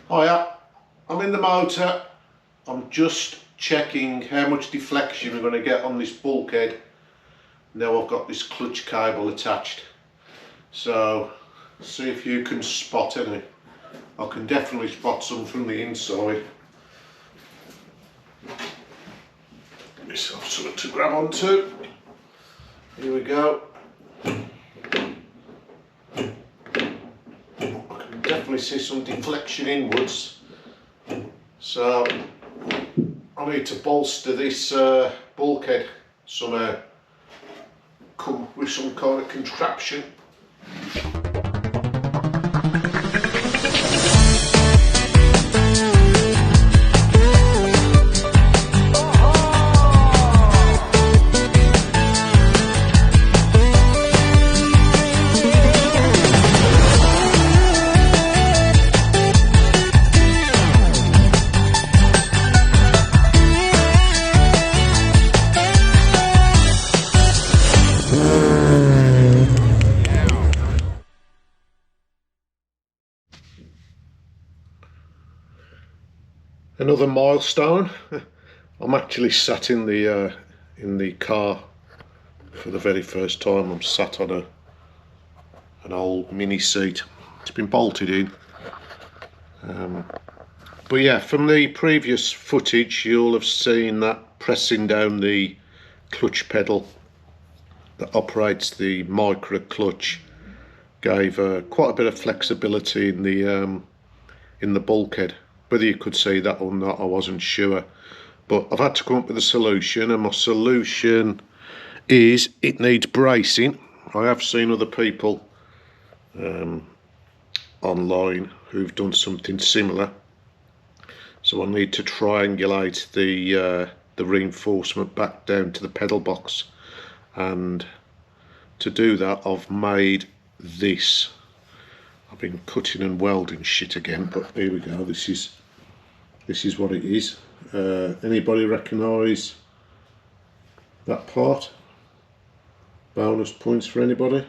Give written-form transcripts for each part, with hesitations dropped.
Hiya, I'm in the motor. I'm just checking how much deflection we're going to get on this bulkhead. Now I've got this clutch cable attached. So, see if you can spot any. I can definitely spot some from the inside. Get myself something to grab onto. Here we go. Definitely see some deflection inwards, so I need to bolster this bulkhead somehow, come with some kind of contraption. Another milestone. I'm actually sat in the car for the very first time. I'm sat on an old mini seat. It's been bolted in. But yeah, from the previous footage you'll have seen that pressing down the clutch pedal that operates the Micra clutch gave quite a bit of flexibility in the bulkhead. Whether you could see that or not, I wasn't sure. But I've had to come up with a solution, and my solution is it needs bracing. I have seen other people online who've done something similar. So I need to triangulate the reinforcement back down to the pedal box. And to do that, I've made this. I've been cutting and welding shit again, but here we go. This is what it is. Anybody recognise that part? Bonus points for anybody?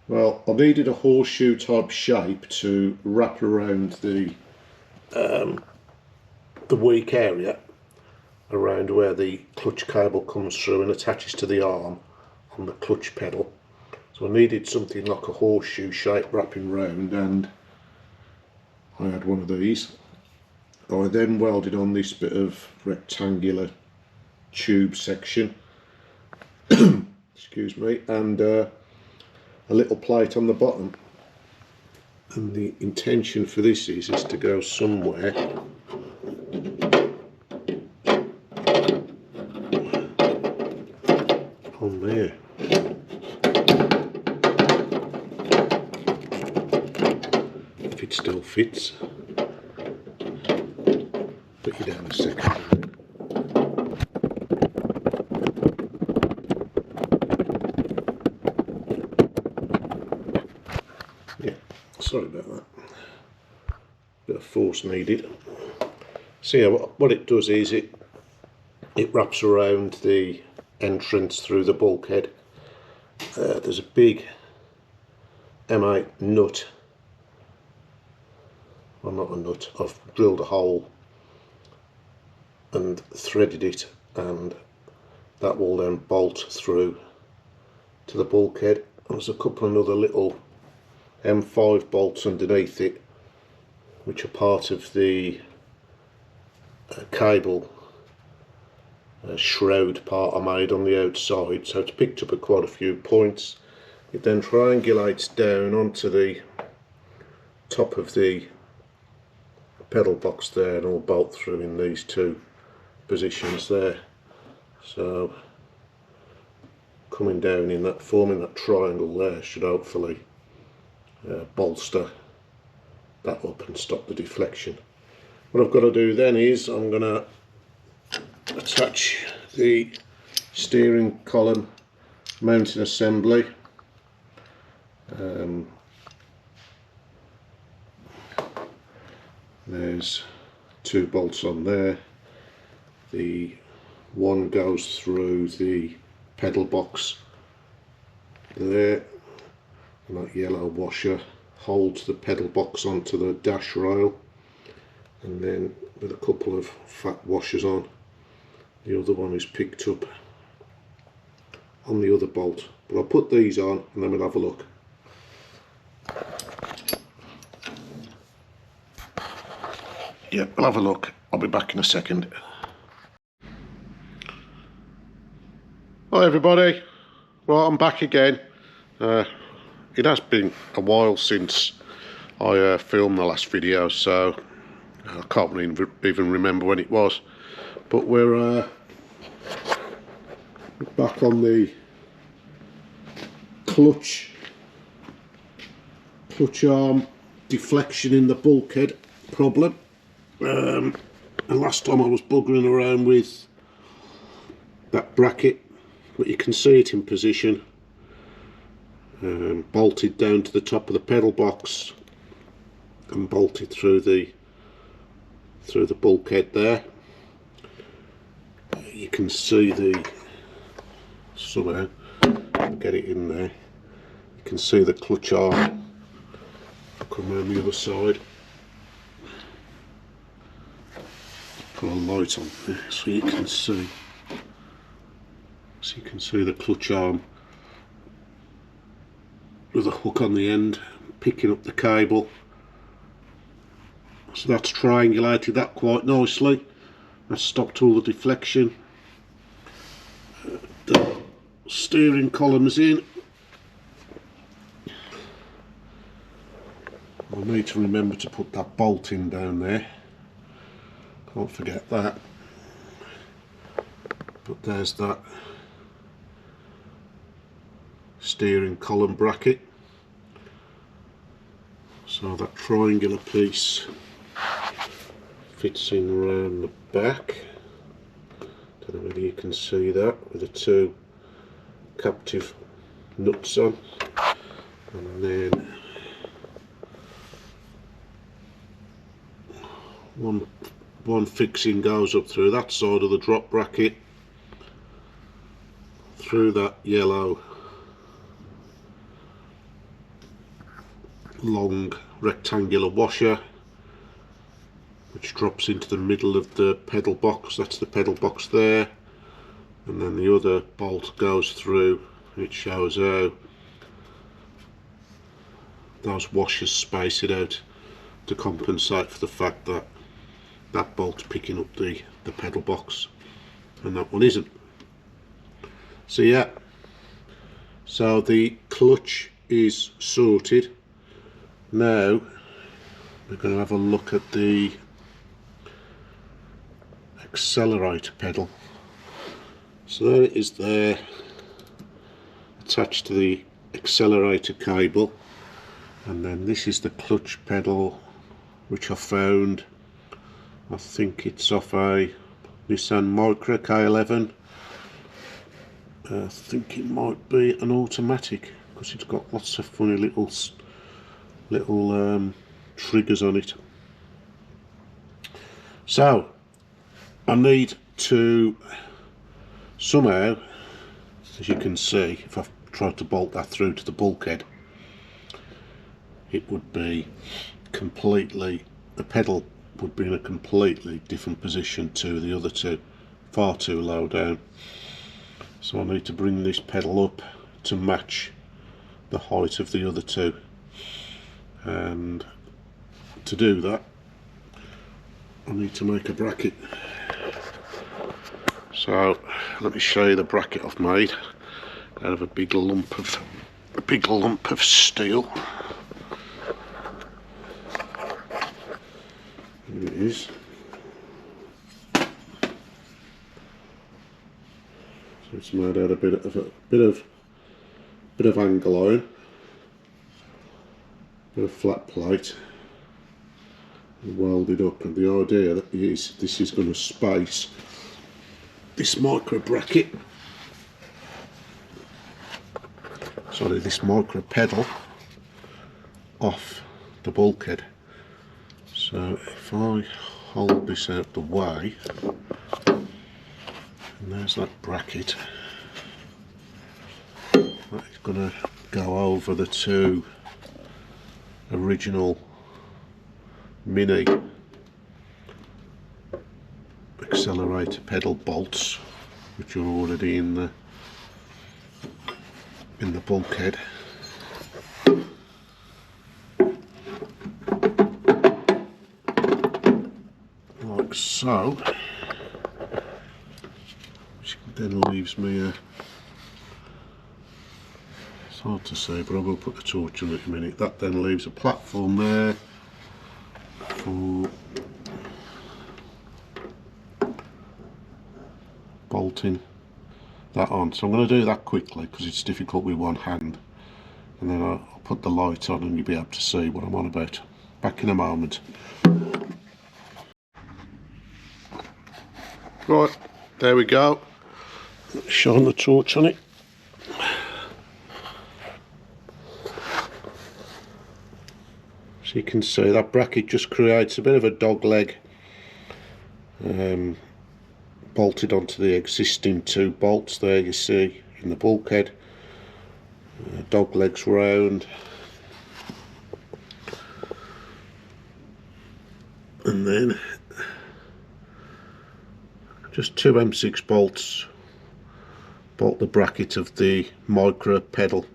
Well, I needed a horseshoe type shape to wrap around the weak area around where the clutch cable comes through and attaches to the arm on the clutch pedal. So I needed something like a horseshoe shape wrapping round, and I had one of these. I then welded on this bit of rectangular tube section excuse me, and a little plate on the bottom. And the intention for this is to go somewhere on there. If it still fits. Put you down a second. Yeah, sorry about that. Bit of force needed. So yeah, what it does is it wraps around the entrance through the bulkhead. There's a big M8 nut. Well, not a nut. I've drilled a hole and threaded it, and that will then bolt through to the bulkhead. And there's a couple of other little M5 bolts underneath it, which are part of the cable shroud part I made on the outside. So it's picked up at quite a few points. It then triangulates down onto the top of the pedal box there, and will bolt through in these two positions there. So coming down in that, forming that triangle there, should hopefully bolster that up and stop the deflection. What I've got to do then is I'm going to attach the steering column mounting assembly. There's two bolts on there. The one goes through the pedal box there, and that yellow washer holds the pedal box onto the dash rail, and then with a couple of fat washers on, the other one is picked up on the other bolt. But I'll put these on and then we'll have a look. Yeah, we'll have a look. I'll be back in a second. Hi everybody, well, I'm back again. It has been a while since I filmed the last video, so I can't even remember when it was. But we're back on the clutch arm deflection in the bulkhead problem. And last time I was buggering around with that bracket, but you can see it in position, bolted down to the top of the pedal box and bolted through the bulkhead there. You can see somehow get it in there, you can see the clutch arm. I'll come around the other side, put a light on there so you can see. So you can see the clutch arm with a hook on the end picking up the cable. So that's triangulated that quite nicely. That's stopped all the deflection. The steering column's in. I need to remember to put that bolt in down there. Can't forget that. But there's that steering column bracket. So that triangular piece fits in around the back. Don't know whether you can see that, with the two captive nuts on. And then one fixing goes up through that side of the drop bracket, through that yellow long rectangular washer, which drops into the middle of the pedal box. That's the pedal box there, and then the other bolt goes through. It shows how those washers space it out to compensate for the fact that that bolt's picking up the pedal box and that one isn't. So yeah, so the clutch is sorted. Now we're going to have a look at the accelerator pedal. So there it is there, attached to the accelerator cable, and then this is the clutch pedal, which I found, I think it's off a Nissan Micra K11. I think it might be an automatic, because it's got lots of funny little triggers on it. So I need to somehow, as you can see, if I've tried to bolt that through to the bulkhead, it would be completely, the pedal would be in a completely different position to the other two, far too low down. So I need to bring this pedal up to match the height of the other two, and to do that I need to make a bracket. So let me show you the bracket I've made out of a big lump of steel. Here it is. So it's made out of a bit of angle iron, bit of flat plate, and welded up. And the idea is this is going to space this Micra bracket, sorry, this Micra pedal off the bulkhead. So if I hold this out the way, and there's that bracket, that is going to go over the two original mini accelerator pedal bolts, which are already in the bulkhead. Like so. Which then leaves me a, it's hard to see, but I will put the torch on it in a minute. That then leaves a platform there for bolting that on. So I'm going to do that quickly because it's difficult with one hand, and then I'll put the light on and you'll be able to see what I'm on about. Back in a moment. Right, there we go. Shine the torch on it. So you can see that bracket just creates a bit of a dog leg, bolted onto the existing two bolts there you see in the bulkhead. Dog legs round, and then just two M6 bolts bolt the bracket of the Micra pedal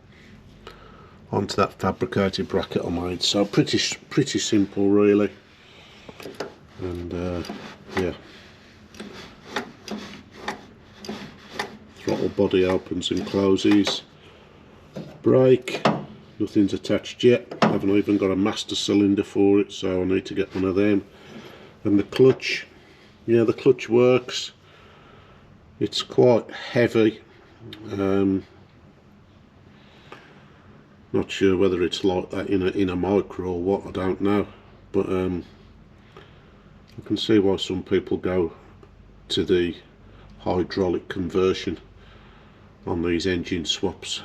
onto that fabricated bracket I made. So pretty simple really, and yeah, throttle body opens and closes, brake, nothing's attached yet, I haven't even got a master cylinder for it, so I need to get one of them. And the clutch, yeah, the clutch works. It's quite heavy, not sure whether it's like that in a Micra or what, I don't know, but I can see why some people go to the hydraulic conversion on these engine swaps,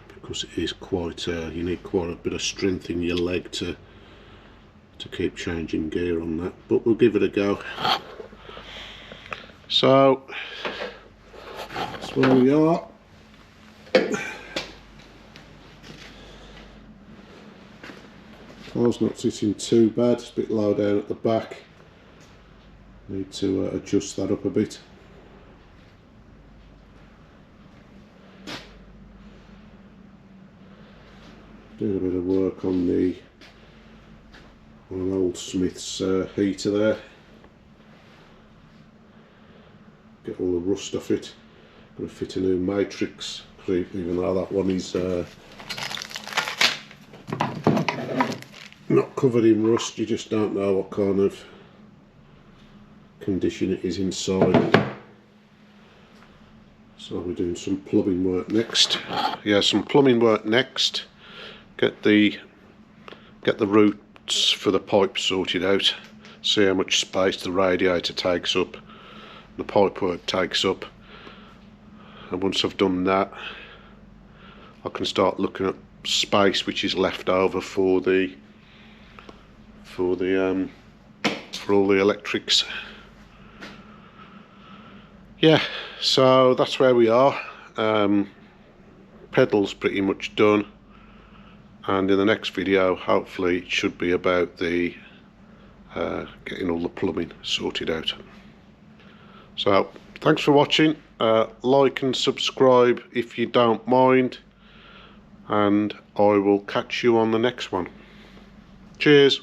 because it is quite you need quite a bit of strength in your leg to keep changing gear on that, but we'll give it a go. So that's where we are. Car's not sitting too bad, it's a bit low down at the back, need to adjust that up a bit. Doing a bit of work on an old Smith's heater there. Get all the rust off it. Going to fit a new matrix, even though that one is not covered in rust, you just don't know what kind of condition it is inside. So we're doing some plumbing work next. Yeah, some plumbing work next. Get the roots for the pipe sorted out. See how much space the radiator takes up, the pipe work takes up. And once I've done that, I can start looking at space which is left over for all the electrics. Yeah, so that's where we are. Pedal's pretty much done, and in the next video hopefully it should be about the getting all the plumbing sorted out. So thanks for watching. Like and subscribe if you don't mind, and I will catch you on the next one. Cheers.